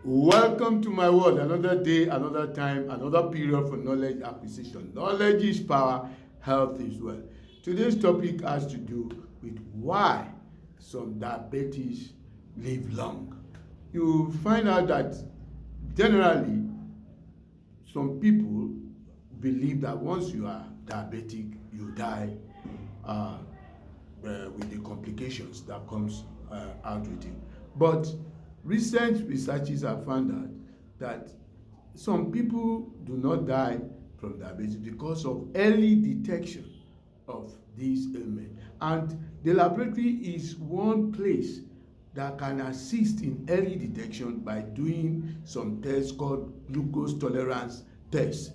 Welcome to my world. Another day, another time, another period for knowledge acquisition. Knowledge is power, health is wealth. Today's topic has to do with why some diabetes live long. You find out that generally some people believe that once you are diabetic, you die uh, with the complications that comes out with it. But recent researches have found out that some people do not die from diabetes because of early detection of this ailment. And the laboratory is one place that can assist in early detection by doing some tests called glucose tolerance tests.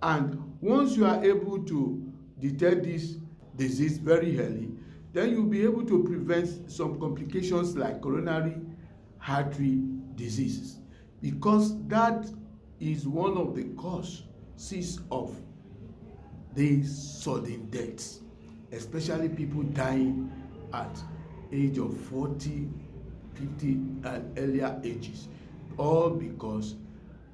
And once you are able to detect this disease very early, then you'll be able to prevent some complications like coronary artery diseases, because that is one of the causes of these sudden deaths, especially people dying at age of 40, 50 and earlier ages, all because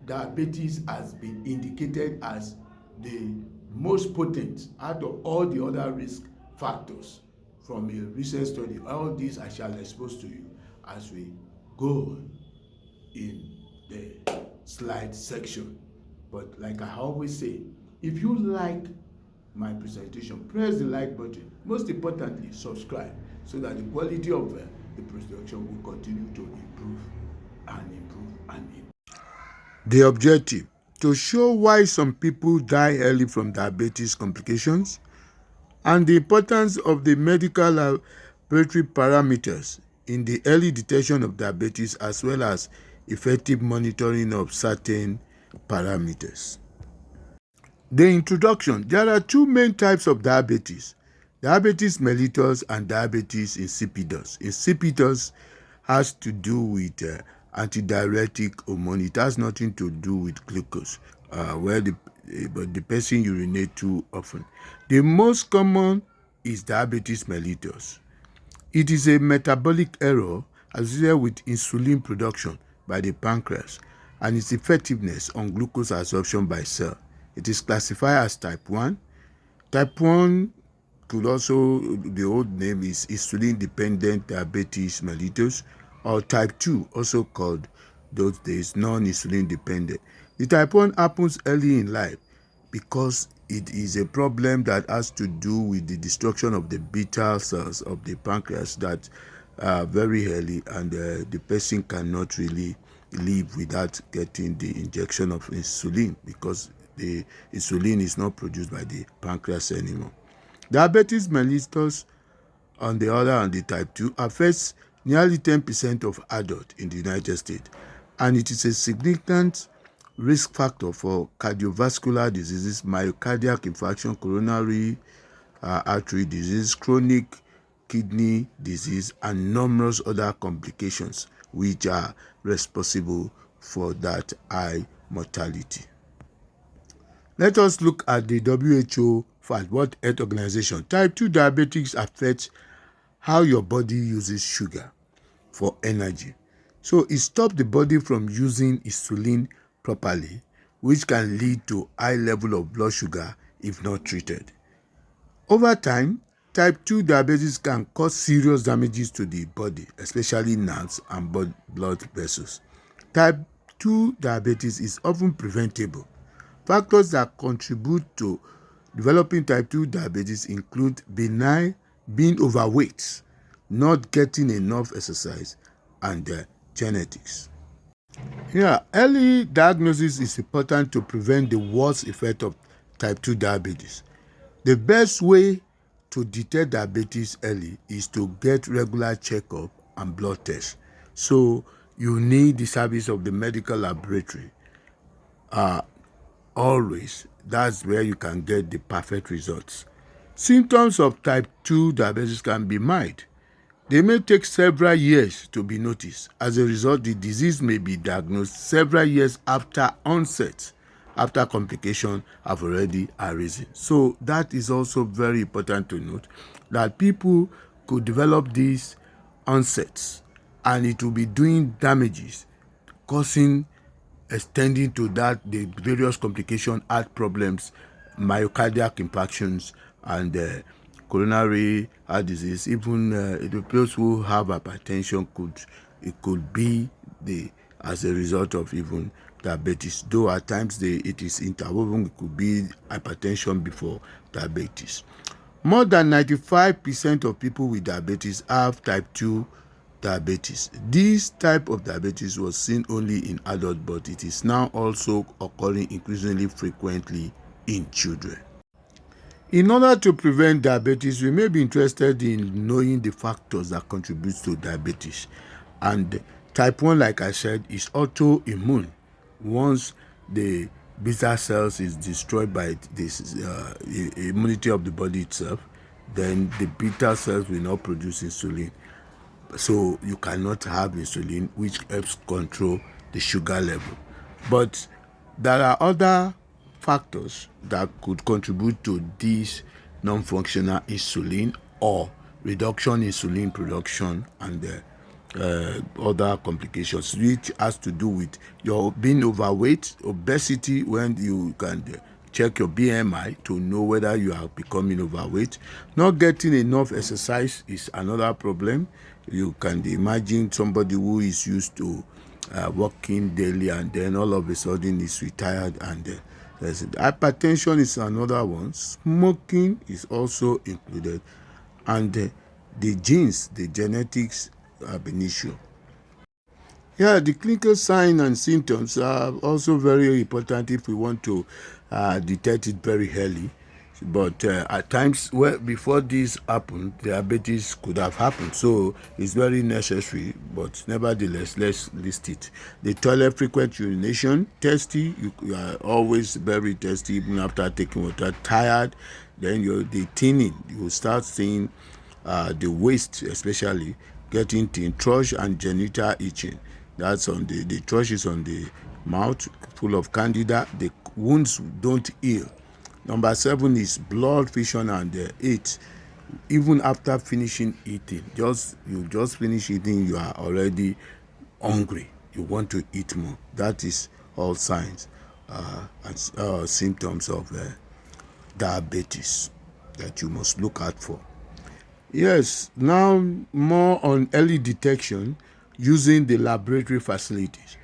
diabetes has been indicated as the most potent out of all the other risk factors from a recent study. All these I shall expose to you as we go in the slide section. But like I always say, if you like my presentation, press the like button. Most importantly, subscribe so that the quality of the production will continue to improve and improve and improve. The objective: to show why some people die early from diabetes complications and the importance of the medical laboratory parameters in the early detection of diabetes, as well as effective monitoring of certain parameters. The introduction: there are two main types of diabetes: diabetes mellitus and diabetes insipidus. Insipidus has to do with antidiuretic hormone. It has nothing to do with glucose, but the person urinate too often. The most common is diabetes mellitus. It is a metabolic error associated with insulin production by the pancreas and its effectiveness on glucose absorption by cell. It is classified as type 1. Type 1 could also, the old name is insulin-dependent diabetes mellitus, or type 2, also called those days non-insulin dependent. The type 1 happens early in life because it is a problem that has to do with the destruction of the beta cells of the pancreas that very early, and the person cannot really live without getting the injection of insulin because the insulin is not produced by the pancreas anymore. Diabetes mellitus, on the other hand, the type 2, affects nearly 10% of adults in the United States, and it is a significant risk factor for cardiovascular diseases, myocardial infarction, coronary artery disease, chronic kidney disease, and numerous other complications which are responsible for that high mortality. Let us look at the WHO fact, World Health Organization. Type 2 diabetics affects how your body uses sugar for energy. So it stops the body from using insulin properly, which can lead to high level of blood sugar if not treated. Over time, type 2 diabetes can cause serious damages to the body, especially nerves and blood vessels. Type 2 diabetes is often preventable. Factors that contribute to developing type 2 diabetes include being overweight, not getting enough exercise, and genetics. Early diagnosis is important to prevent the worst effect of type 2 diabetes. The best way to detect diabetes early is to get regular checkup and blood tests. So you need the service of the medical laboratory. Always, that's where you can get the perfect results. Symptoms of type 2 diabetes can be mild. They may take several years to be noticed. As a result, the disease may be diagnosed several years after onset, after complications have already arisen. So that is also very important to note, that people could develop these onsets and it will be doing damages causing extending to that the various complications, heart problems, myocardial infarctions, and coronary heart disease. Even the those who have hypertension could be the as a result of even diabetes. Though at times it is interwoven, it could be hypertension before diabetes. More than 95% of people with diabetes have type 2 diabetes. This type of diabetes was seen only in adults, but it is now also occurring increasingly frequently in children. In order to prevent diabetes, we may be interested in knowing the factors that contribute to diabetes. And type 1, like I said, is autoimmune. Once the beta cells is destroyed by this immunity of the body itself, then the beta cells will not produce insulin. So you cannot have insulin, which helps control the sugar level. But there are other factors that could contribute to this non-functional insulin or reduction in insulin production and other complications, which has to do with your being overweight, obesity, when you can check your BMI to know whether you are becoming overweight. Not getting enough exercise is another problem. You can imagine somebody who is used to working daily and then all of a sudden is retired, and hypertension is another one. Smoking is also included, and the genes, the genetics have an issue. Yeah, the clinical signs and symptoms are also very important if we want to detect it very early. But at times, before this happened, diabetes could have happened. So it's very necessary, but nevertheless, let's list it. The toilet frequent urination, thirsty, you are always very thirsty even after taking water, tired, then the thinning, you start seeing the waist especially getting thin, thrush and genital itching. That's on the thrush is on the mouth, full of candida. The wounds don't heal. Number 7 is blood vision, and 8, even after finishing eating, you just finish eating, you are already hungry. You want to eat more. That is all signs and symptoms of diabetes that you must look out for. Yes, now more on early detection using the laboratory facilities.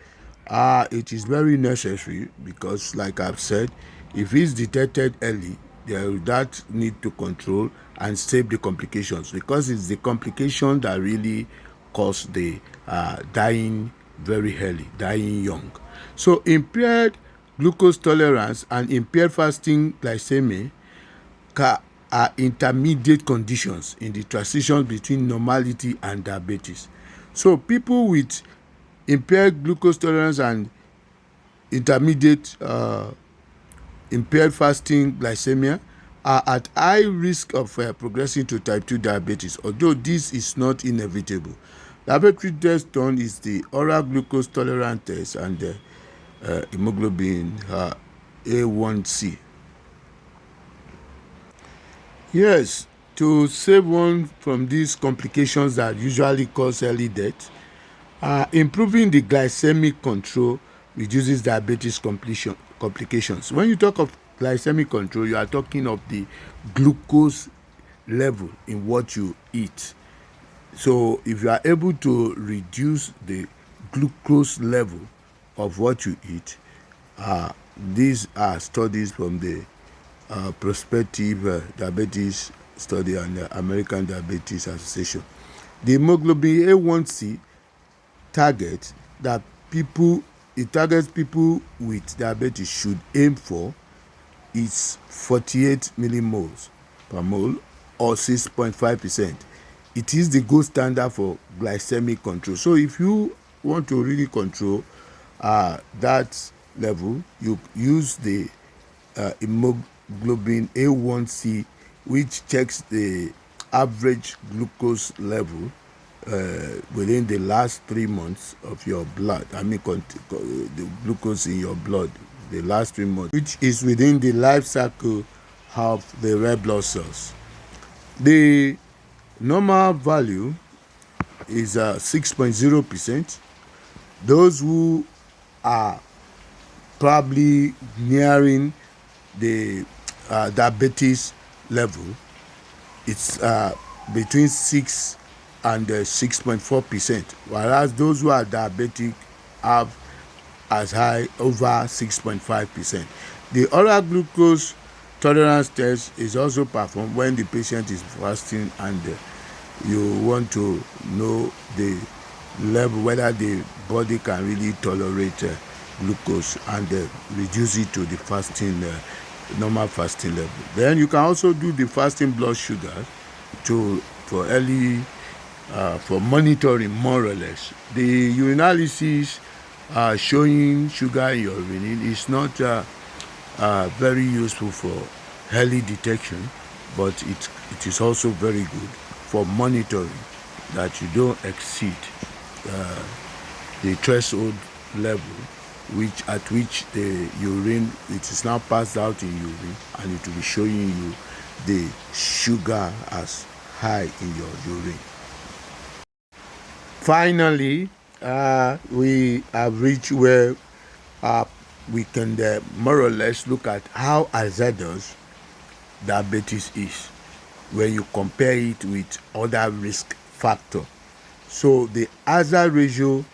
It is very necessary because, like I've said, if it's detected early, there is that need to control and save the complications, because it's the complication that really cause the dying very early, dying young. So impaired glucose tolerance and impaired fasting glycemia are intermediate conditions in the transition between normality and diabetes. So people with impaired glucose tolerance and intermediate impaired fasting glycemia are at high risk of progressing to type 2 diabetes, although this is not inevitable. Laboratory test done is the oral glucose tolerance test and the hemoglobin A1C. Yes, to save one from these complications that usually cause early death, improving the glycemic control reduces diabetes complications. When you talk of glycemic control, you are talking of the glucose level in what you eat. So if you are able to reduce the glucose level of what you eat, these are studies from the prospective diabetes study and the American Diabetes Association. The hemoglobin A1C targets people with diabetes should aim for is 48 millimoles per mole or 6.5%. It is the gold standard for glycemic control. So if you want to really control that level, you use the hemoglobin A1C, which checks the average glucose level within the last 3 months of your blood. The glucose in your blood, the last 3 months, which is within the life cycle of the red blood cells. The normal value is 6.0%. Those who are probably nearing the diabetes level. It's between 6 and 6.4%, whereas those who are diabetic have as high over 6.5%. The oral glucose tolerance test is also performed when the patient is fasting, and you want to know the level, whether the body can really tolerate glucose, and reduce it to the fasting normal fasting level. Then you can also do the fasting blood sugar for early for monitoring, more or less. The urinalysis showing sugar in your urine is not very useful for early detection, but it is also very good for monitoring that you don't exceed the threshold level at which the urine, it is now passed out in urine, and it will be showing you the sugar as high in your urine. Finally, we have reached where we can more or less look at how hazardous diabetes is when you compare it with other risk factors. So the hazard ratio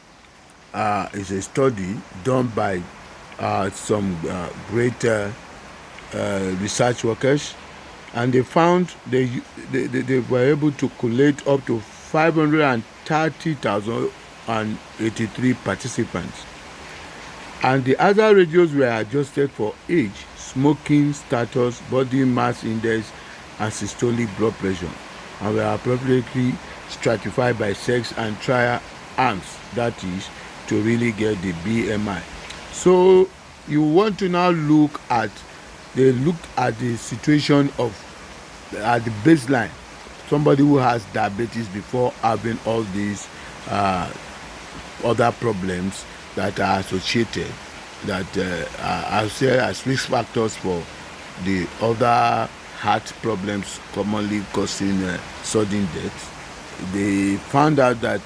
is a study done by some great research workers, and they found they were able to collate up to 530,083 participants, and the other ratios were adjusted for age, smoking status, body mass index, and systolic blood pressure, and were appropriately stratified by sex and trial arms, that is, to really get the BMI. So you want to now look at the situation of at the baseline, somebody who has diabetes before having all these other problems that are associated, that are as risk factors for the other heart problems commonly causing sudden death. They found out that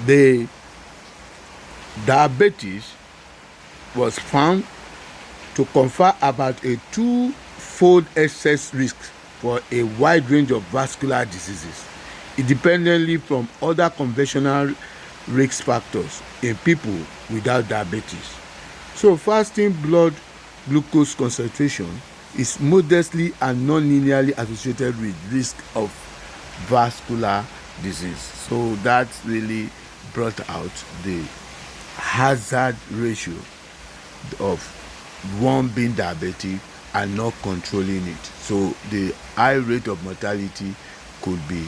the diabetes was found to confer about a two-fold excess risk for a wide range of vascular diseases, independently from other conventional risk factors in people without diabetes. So fasting blood glucose concentration is modestly and non-linearly associated with risk of vascular disease. So that really brought out the hazard ratio of one being diabetic and not controlling it. So the high rate of mortality could be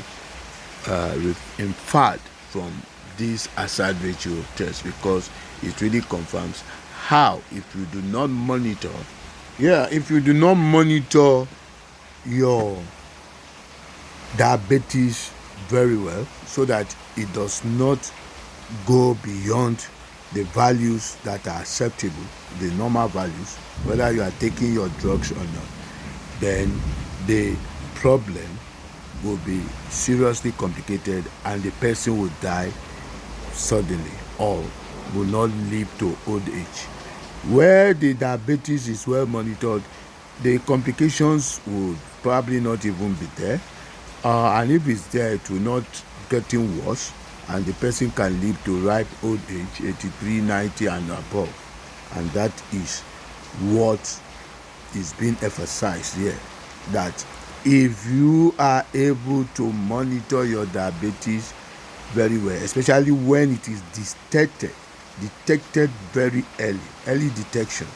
inferred from this hazard ratio test, because it really confirms how, if you do not monitor your diabetes very well, so that it does not go beyond the values that are acceptable, the normal values, whether you are taking your drugs or not, then the problem will be seriously complicated, and the person will die suddenly or will not live to old age. Where the diabetes is well monitored, the complications would probably not even be there, and if it's there, it will not getting worse, and the person can live to ripe old age, 83, 90 and above. And that is what is being emphasized here, that if you are able to monitor your diabetes very well, especially when it is detected very early detection,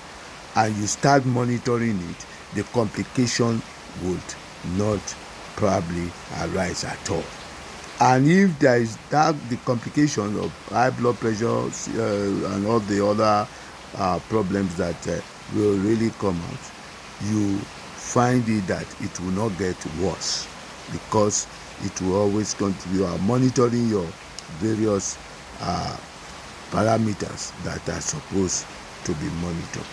and you start monitoring it, the complication would not probably arise at all. And if there is the complication of high blood pressure and all the other problems that will really come out, you find it that it will not get worse, because it will always continue. You are monitoring your various parameters that are supposed to be monitored.